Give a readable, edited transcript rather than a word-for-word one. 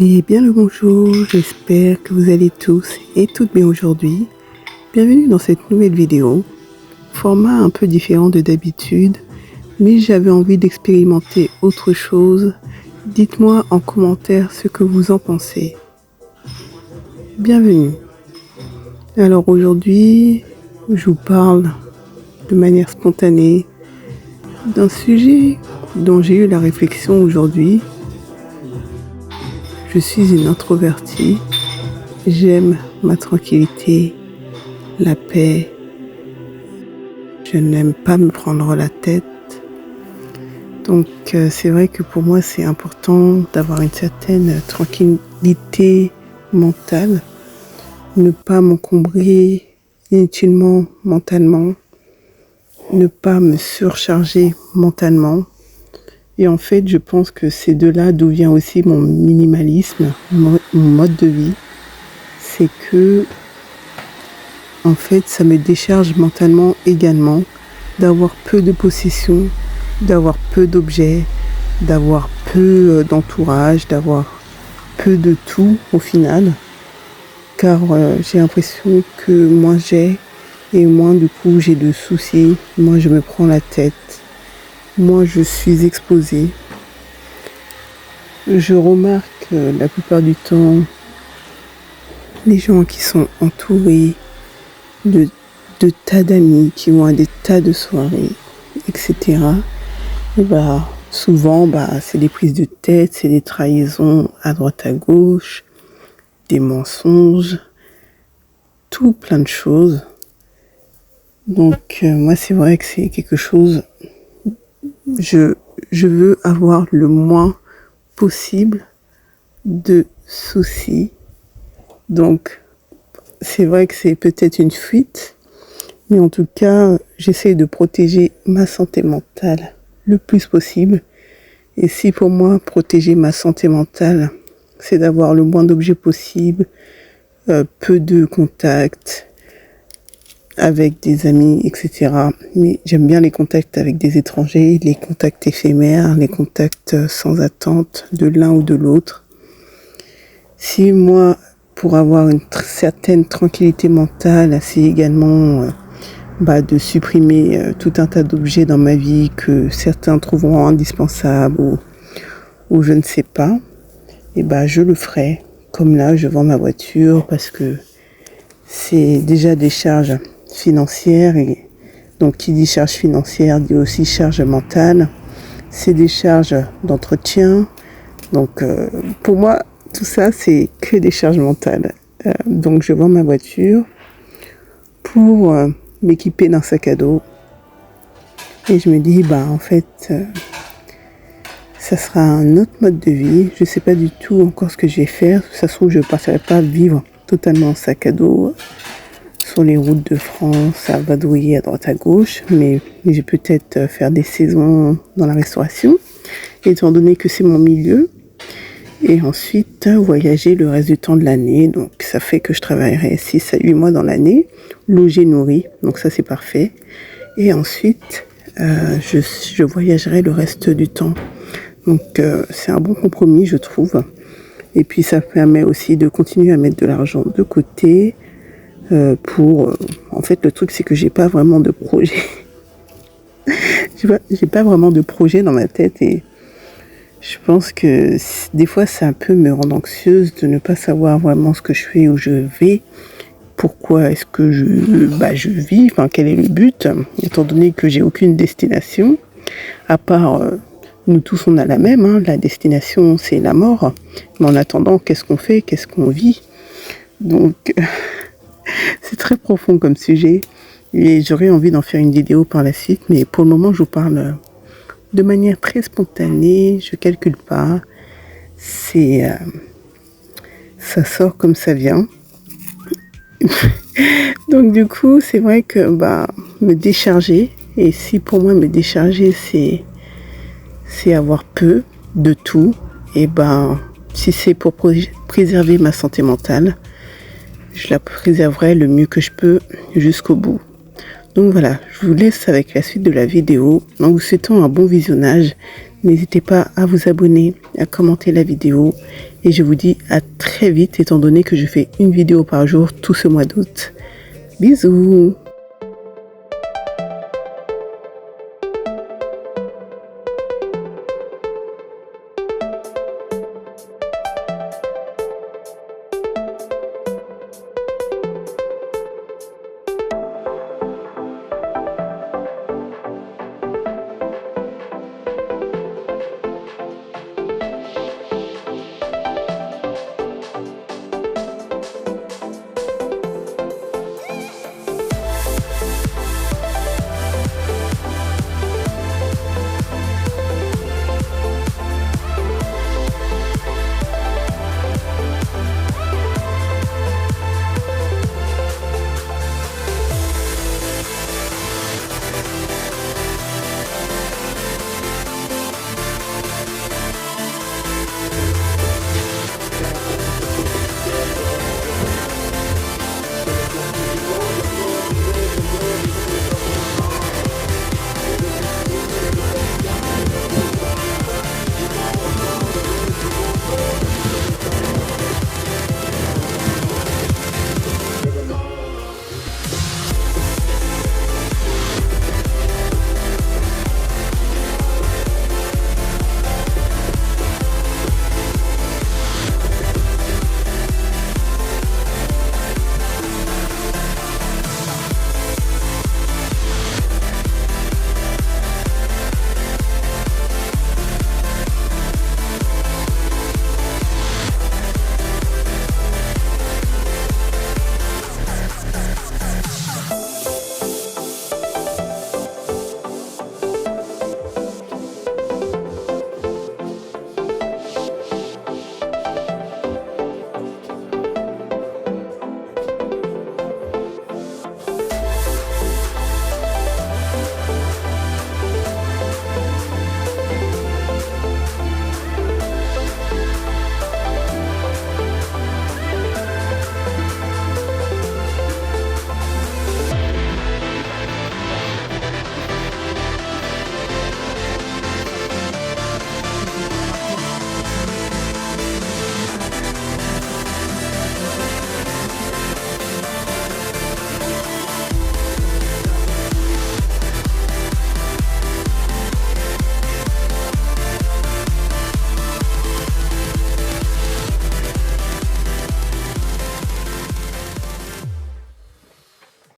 Et bien le bonjour, j'espère que vous allez tous et toutes bien aujourd'hui. Bienvenue dans cette nouvelle vidéo, format un peu différent de d'habitude, mais j'avais envie d'expérimenter autre chose. Dites-moi en commentaire ce que vous en pensez. Bienvenue. Alors aujourd'hui, je vous parle de manière spontanée d'un sujet dont j'ai eu la réflexion aujourd'hui. Je suis une introvertie, j'aime ma tranquillité, la paix, je n'aime pas me prendre la tête. Donc c'est vrai que pour moi c'est important d'avoir une certaine tranquillité mentale, ne pas m'encombrer inutilement mentalement, ne pas me surcharger mentalement. Et en fait, je pense que c'est de là d'où vient aussi mon minimalisme, mon mode de vie. C'est que, en fait, ça me décharge mentalement également d'avoir peu de possessions, d'avoir peu d'objets, d'avoir peu d'entourage, d'avoir peu de tout au final. Car j'ai l'impression que moins j'ai et moins du coup j'ai de soucis, moins je me prends la tête. Moi, je suis exposée. Je remarque la plupart du temps, les gens qui sont entourés de tas d'amis, qui vont à des tas de soirées, etc. Et souvent, c'est des prises de tête, c'est des trahisons à droite à gauche, des mensonges, tout plein de choses. Donc, moi, c'est vrai que c'est quelque chose... Je veux avoir le moins possible de soucis. Donc, c'est vrai que c'est peut-être une fuite, mais en tout cas, j'essaie de protéger ma santé mentale le plus possible. Et si pour moi, protéger ma santé mentale, c'est d'avoir le moins d'objets possible, peu de contacts, avec des amis, etc. Mais j'aime bien les contacts avec des étrangers, les contacts éphémères, les contacts sans attente de l'un ou de l'autre. Si moi, pour avoir une certaine tranquillité mentale, c'est également de supprimer tout un tas d'objets dans ma vie que certains trouveront indispensables ou je ne sais pas, et je le ferai. Comme là, je vends ma voiture parce que c'est déjà des charges financière, et donc qui dit charge financière dit aussi charge mentale, c'est des charges d'entretien, donc pour moi tout ça c'est que des charges mentales. Donc je vends ma voiture pour m'équiper d'un sac à dos et je me dis en fait ça sera un autre mode de vie. Je sais pas du tout encore ce que je vais faire, ça se trouve je ne passerai pas vivre totalement en sac à dos sur les routes de France, à vadrouiller à droite à gauche, mais je vais peut-être faire des saisons dans la restauration, étant donné que c'est mon milieu, et ensuite voyager le reste du temps de l'année. Donc ça fait que je travaillerai 6 à 8 mois dans l'année, logé, nourri, donc ça c'est parfait. Et ensuite, je voyagerai le reste du temps. Donc c'est un bon compromis, je trouve. Et puis ça permet aussi de continuer à mettre de l'argent de côté, en fait le truc c'est que j'ai pas vraiment de projet. j'ai pas vraiment de projet dans ma tête et je pense que des fois ça peut me rendre anxieuse de ne pas savoir vraiment ce que je fais, où je vais, pourquoi est-ce que je vis, quel est le but, étant donné que j'ai aucune destination, à part nous tous on a la même, la destination c'est la mort, mais en attendant qu'est-ce qu'on fait, qu'est-ce qu'on vit, donc c'est très profond comme sujet et j'aurais envie d'en faire une vidéo par la suite, mais pour le moment je vous parle de manière très spontanée, je calcule pas, ça sort comme ça vient. Donc du coup c'est vrai que me décharger, et si pour moi me décharger c'est avoir peu de tout, et si c'est pour préserver ma santé mentale, je la préserverai le mieux que je peux jusqu'au bout. Donc voilà, je vous laisse avec la suite de la vidéo en vous souhaitant un bon visionnage. N'hésitez pas à vous abonner, à commenter la vidéo Et je vous dis à très vite, étant donné que je fais une vidéo par jour tout ce mois d'août. Bisous!